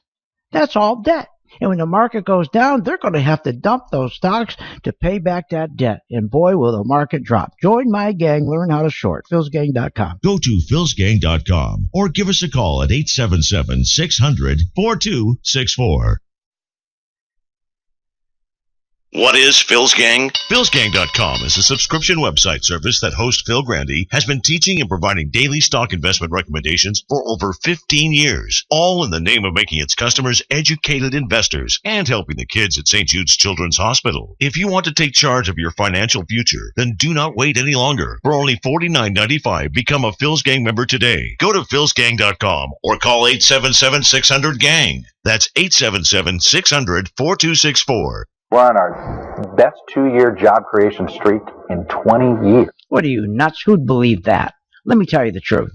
That's all debt. And when the market goes down, they're going to have to dump those stocks to pay back that debt. And boy, will the market drop. Join my gang. Learn how to short. philsgang.com. Go to philsgang.com or give us a call at 877-600-4264. What is Phil's Gang? philsgang.com is a subscription website service that host Phil Grande has been teaching and providing daily stock investment recommendations for over 15 years, all in the name of making its customers educated investors and helping the kids at St. Jude's Children's Hospital. If you want to take charge of your financial future, then do not wait any longer. For only $49.95, become a Phil's Gang member today. Go to philsgang.com or call 877-600-GANG. That's 877-600-4264. We're on our best 2-year job creation streak in 20 years. What are you, nuts? Who'd believe that? Let me tell you the truth.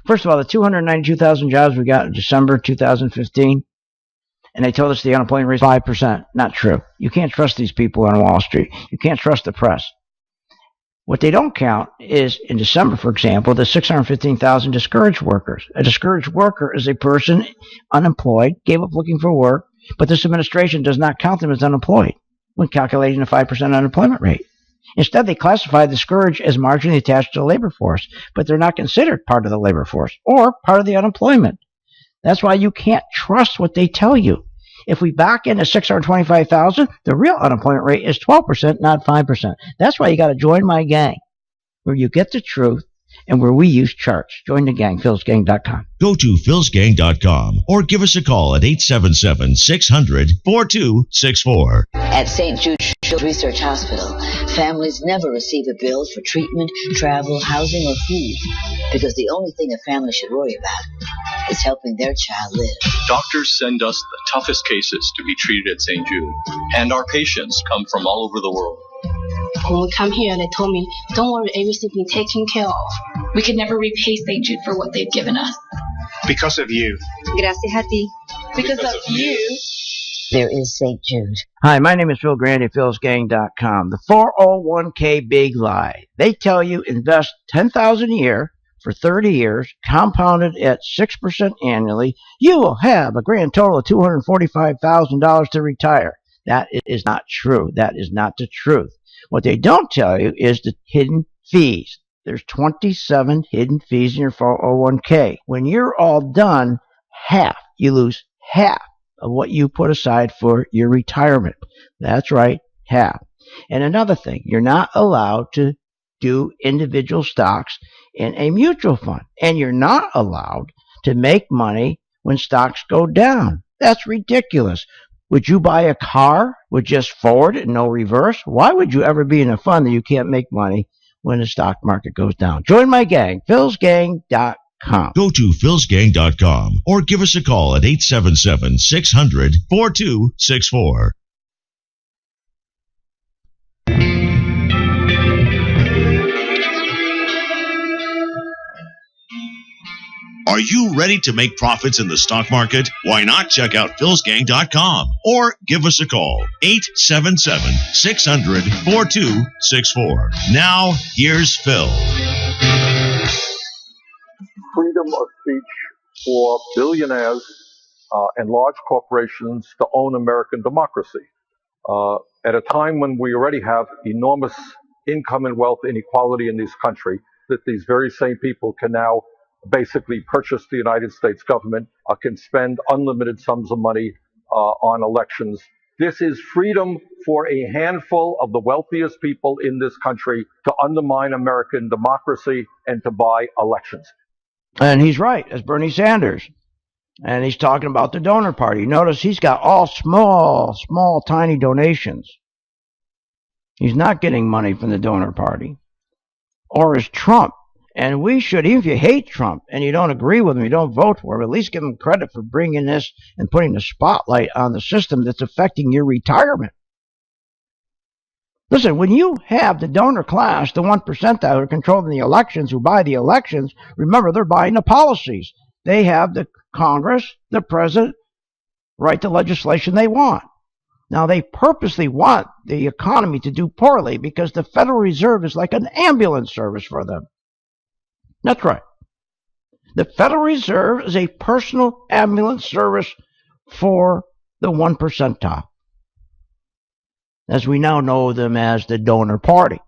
First of all, the 292,000 jobs we got in December 2015, and they told us the unemployment rate is 5%. Not true. You can't trust these people on Wall Street. You can't trust the press. What they don't count is, in December, for example, the 615,000 discouraged workers. A discouraged worker is a person unemployed, gave up looking for work, but this administration does not count them as unemployed when calculating the 5% unemployment rate. Instead, they classify the discouraged as marginally attached to the labor force, but they're not considered part of the labor force or part of the unemployment. That's why you can't trust what they tell you. If we back into 625,000, the real unemployment rate is 12%, not 5%. That's why you got to join my gang, where you get the truth and where we use charts. Join the gang, philsgang.com. Go to philsgang.com or give us a call at 877-600-4264. At St. Jude Research Hospital, families never receive a bill for treatment, travel, housing, or food, because the only thing a family should worry about is helping their child live. Doctors send us the toughest cases to be treated at St. Jude, and our patients come from all over the world. When we come here, they told me, don't worry, everything's been taken care of. We could never repay St. Jude for what they've given us. Because of you. Gracias a ti. Because of you. There is St. Jude. Hi, my name is Phil Grande, philsgang.com. The 401k big lie. They tell you invest $10,000 a year for 30 years, compounded at 6% annually. You will have a grand total of $245,000 to retire. That is not true. That is not the truth. What they don't tell you is the hidden fees. There's 27 hidden fees in your 401k. When you're all done, you lose half of what you put aside for your retirement. That's right, half. And another thing, you're not allowed to do individual stocks in a mutual fund. And you're not allowed to make money when stocks go down. That's ridiculous. Would you buy a car with just forward and no reverse? Why would you ever be in a fund that you can't make money when the stock market goes down? Join my gang, philsgang.com. Go to philsgang.com or give us a call at 877-600-4264. Are you ready to make profits in the stock market? Why not check out philsgang.com or give us a call, 877-600-4264. Now, here's Phil. Freedom of speech for billionaires and large corporations to own American democracy. At a time when we already have enormous income and wealth inequality in this country, that these very same people can now basically purchase the United States government, can spend unlimited sums of money on elections. This is freedom for a handful of the wealthiest people in this country to undermine American democracy and to buy elections. And he's right, as Bernie Sanders. And he's talking about the donor party. Notice he's got all small, tiny donations. He's not getting money from the donor party. Or is Trump. And we should, even if you hate Trump and you don't agree with him, you don't vote for him, at least give him credit for bringing this and putting the spotlight on the system that's affecting your retirement. Listen, when you have the donor class, the 1% that are controlling the elections, who buy the elections, remember, they're buying the policies. They have the Congress, the president, write the legislation they want. Now, they purposely want the economy to do poorly because the Federal Reserve is like an ambulance service for them. That's right. The Federal Reserve is a personal ambulance service for the the 1 percentile, as we now know them as the donor party.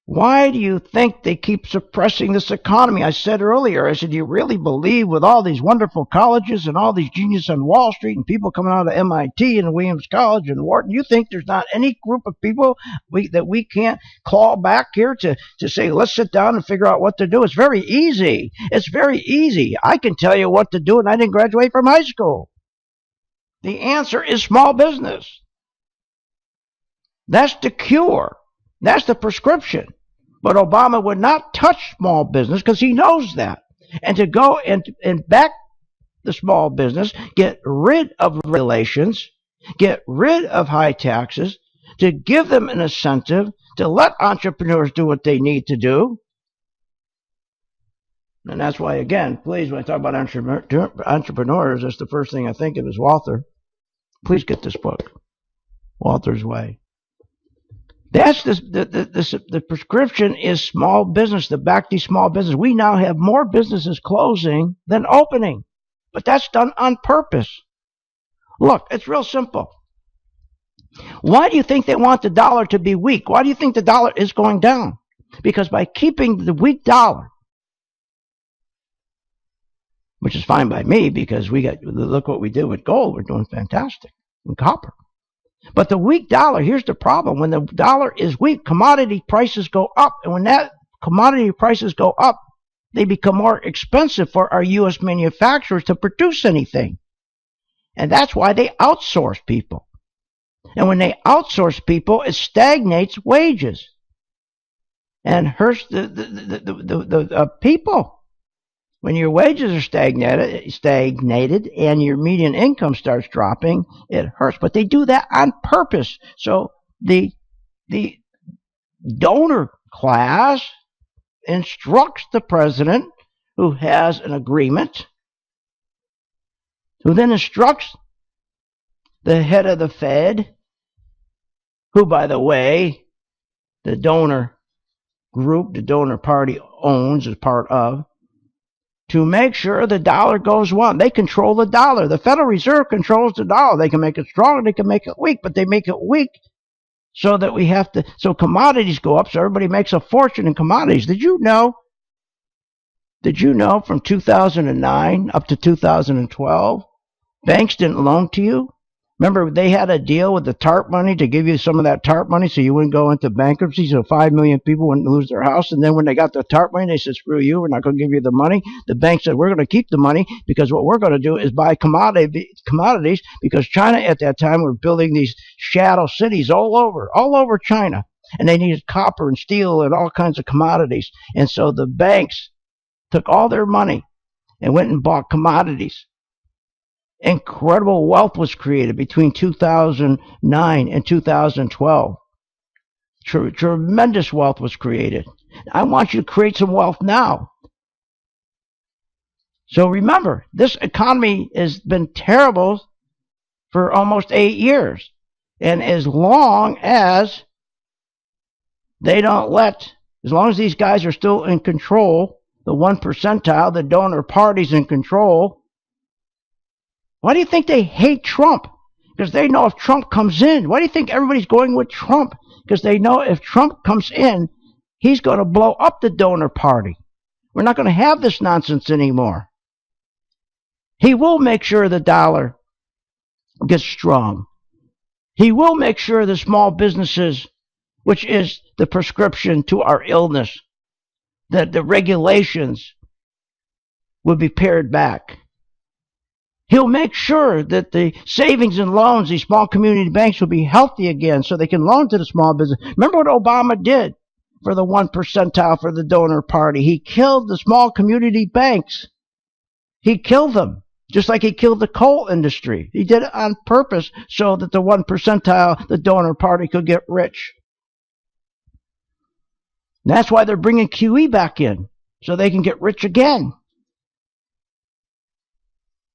Why do you think they keep suppressing this economy? I said earlier, I said, do you really believe with all these wonderful colleges and all these geniuses on Wall Street and people coming out of MIT and Williams College and Wharton, you think there's not any group of people that we can't claw back here to say, let's sit down and figure out what to do? It's very easy. It's very easy. I can tell you what to do, and I didn't graduate from high school. The answer is small business. That's the cure. That's the prescription. But Obama would not touch small business because he knows that. And to go and back the small business, get rid of regulations, get rid of high taxes, to give them an incentive, to let entrepreneurs do what they need to do. And that's why, again, please, when I talk about entrepreneurs, that's the first thing I think of is Walter. Please get this book, Walter's Way. That's the prescription is small business, to back these small business. We now have more businesses closing than opening, but that's done on purpose. Look, it's real simple. Why do you think they want the dollar to be weak? Why do you think the dollar is going down? Because by keeping the weak dollar, which is fine by me because look what we did with gold. We're doing fantastic. And copper. But the weak dollar, here's the problem. When the dollar is weak, commodity prices go up. And when that commodity prices go up, they become more expensive for our U.S. manufacturers to produce anything. And that's why they outsource people. And when they outsource people, it stagnates wages and hurts the people. When your wages are stagnated and your median income starts dropping, it hurts. But they do that on purpose. So the donor class instructs the president, who has an agreement, who then instructs the head of the Fed, who, by the way, the donor group, the donor party owns as part of, to make sure the dollar goes one. They control the dollar. The Federal Reserve controls the dollar. They can make it strong, they can make it weak, but they make it weak so that so commodities go up, so everybody makes a fortune in commodities. Did you know from 2009 up to 2012, banks didn't loan to you? Remember, they had a deal with the TARP money to give you some of that TARP money so you wouldn't go into bankruptcy, so 5 million people wouldn't lose their house. And then when they got the TARP money, they said, screw you, we're not going to give you the money. The bank said, we're going to keep the money because what we're going to do is buy commodities, because China at that time were building these shadow cities all over China. And they needed copper and steel and all kinds of commodities. And so the banks took all their money and went and bought commodities. Incredible wealth was created between 2009 and 2012. Tremendous wealth was created. I want you to create some wealth now. So remember, this economy has been terrible for almost 8 years. And as long as these guys are still in control, the 1 percentile, the donor party's in control. Why do you think they hate Trump? Because they know if Trump comes in. Why do you think everybody's going with Trump? Because they know if Trump comes in, he's going to blow up the donor party. We're not going to have this nonsense anymore. He will make sure the dollar gets strong. He will make sure the small businesses, which is the prescription to our illness, that the regulations will be pared back. He'll make sure that the savings and loans, these small community banks, will be healthy again so they can loan to the small business. Remember what Obama did for the 1 percentile, for the donor party? He killed the small community banks. He killed them, just like he killed the coal industry. He did it on purpose so that the 1 percentile, the donor party, could get rich. And that's why they're bringing QE back in, so they can get rich again.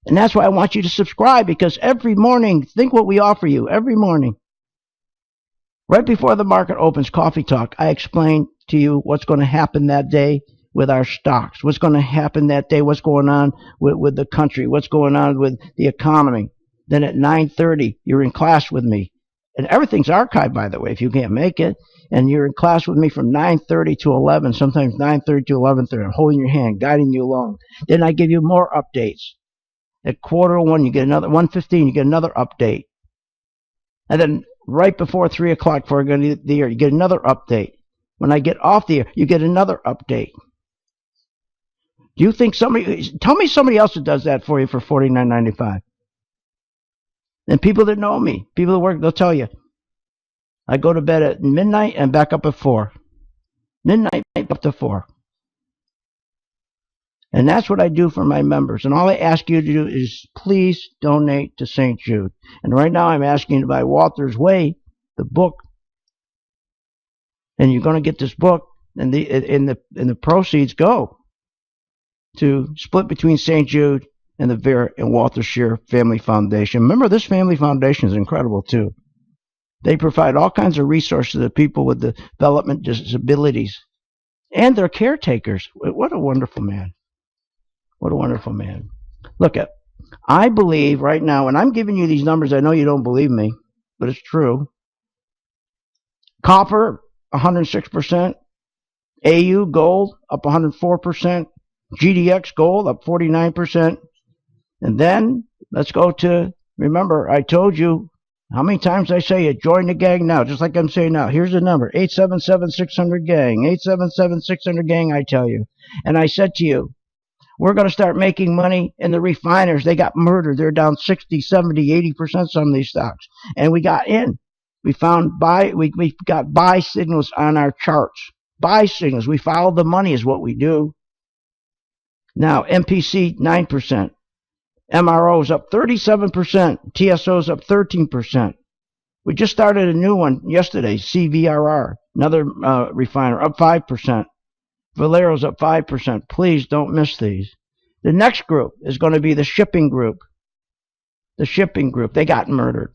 And that's why I want you to subscribe, because every morning, think what we offer you every morning. Right before the market opens, Coffee Talk, I explain to you what's going to happen that day with our stocks, what's going to happen that day, what's going on with the country, what's going on with the economy. Then at 9:30, you're in class with me. And everything's archived, by the way, if you can't make it. And you're in class with me from 9:30 to 11, sometimes 9:30 to 11:30. I'm holding your hand, guiding you along. Then I give you more updates. At 1:45, you get another, 1:15, you get another update. And then right before 3 o'clock before I go to the air, you get another update. When I get off the air, you get another update. Do you think tell me somebody else that does that for you for $49.95? And people that know me, people that work, they'll tell you. I go to bed at midnight and back up at 4. Midnight up to 4. And that's what I do for my members. And all I ask you to do is please donate to St. Jude. And right now I'm asking you to buy Walter's Way, the book. And you're going to get this book, and the proceeds go to split between St. Jude and the Vera and Walter Scheer Family Foundation. Remember, this family foundation is incredible too. They provide all kinds of resources to people with development disabilities, and they're caretakers. What a wonderful man. What a wonderful man. Look, I believe right now, and I'm giving you these numbers, I know you don't believe me, but it's true. Copper, 106%. AU gold, up 104%. GDX gold, up 49%. And then, let's go to, remember, I told you, how many times I say it, join the gang now, just like I'm saying now. Here's the number, 877-600-GANG, 877-600-GANG, I tell you. And I said to you, we're going to start making money in the refiners. They got murdered. They're down 60, 70, 80% some of these stocks. And we got in. We found we got buy signals on our charts. Buy signals. We follow the money is what we do. Now, MPC, 9%. MRO's up 37%. TSO's up 13%. We just started a new one yesterday, CVRR, another refiner, up 5%. Valero's up 5%. Please don't miss these. The next group is going to be the shipping group. The shipping group. They got murdered.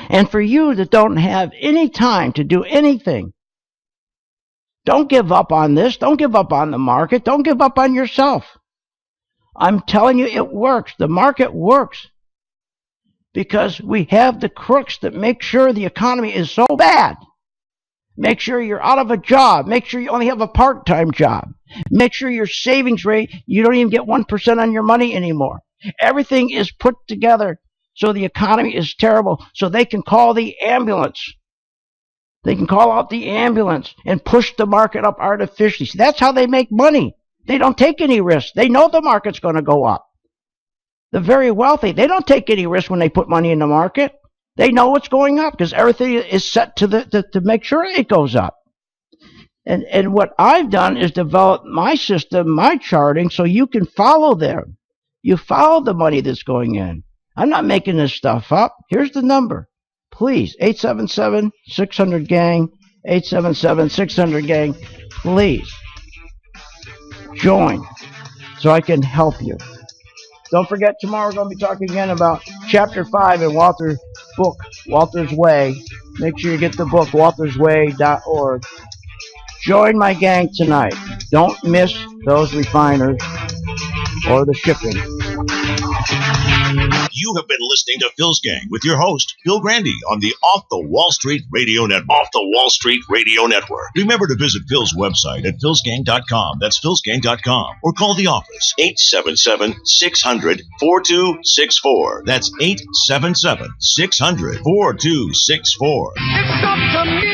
And for you that don't have any time to do anything, don't give up on this. Don't give up on the market. Don't give up on yourself. I'm telling you, it works. The market works because we have the crooks that make sure the economy is so bad. Make sure you're out of a job. Make sure you only have a part-time job. Make sure your savings rate, you don't even get 1% on your money anymore. Everything is put together so the economy is terrible, so they can call the ambulance. They can call out the ambulance and push the market up artificially. See, that's how they make money. They don't take any risks. They know the market's going to go up. The very wealthy, they don't take any risk when they put money in the market. They know what's going up because everything is set to make sure it goes up. And what I've done is develop my system, my charting, so you can follow them. You follow the money that's going in. I'm not making this stuff up. Here's the number. Please, 877-600-GANG, 877-600-GANG. Please join so I can help you. Don't forget, tomorrow we're going to be talking again about Chapter 5 in Walter's book, Walter's Way. Make sure you get the book, waltersway.org. Join my gang tonight. Don't miss those refiners or the shipping. You have been listening to Phil's Gang with your host, Phil Grande, on the Off the Wall Street Radio Network. Off the Wall Street Radio Network. Remember to visit Phil's website at philsgang.com. That's philsgang.com. Or call the office, 877-600-4264. That's 877-600-4264. It's up to me.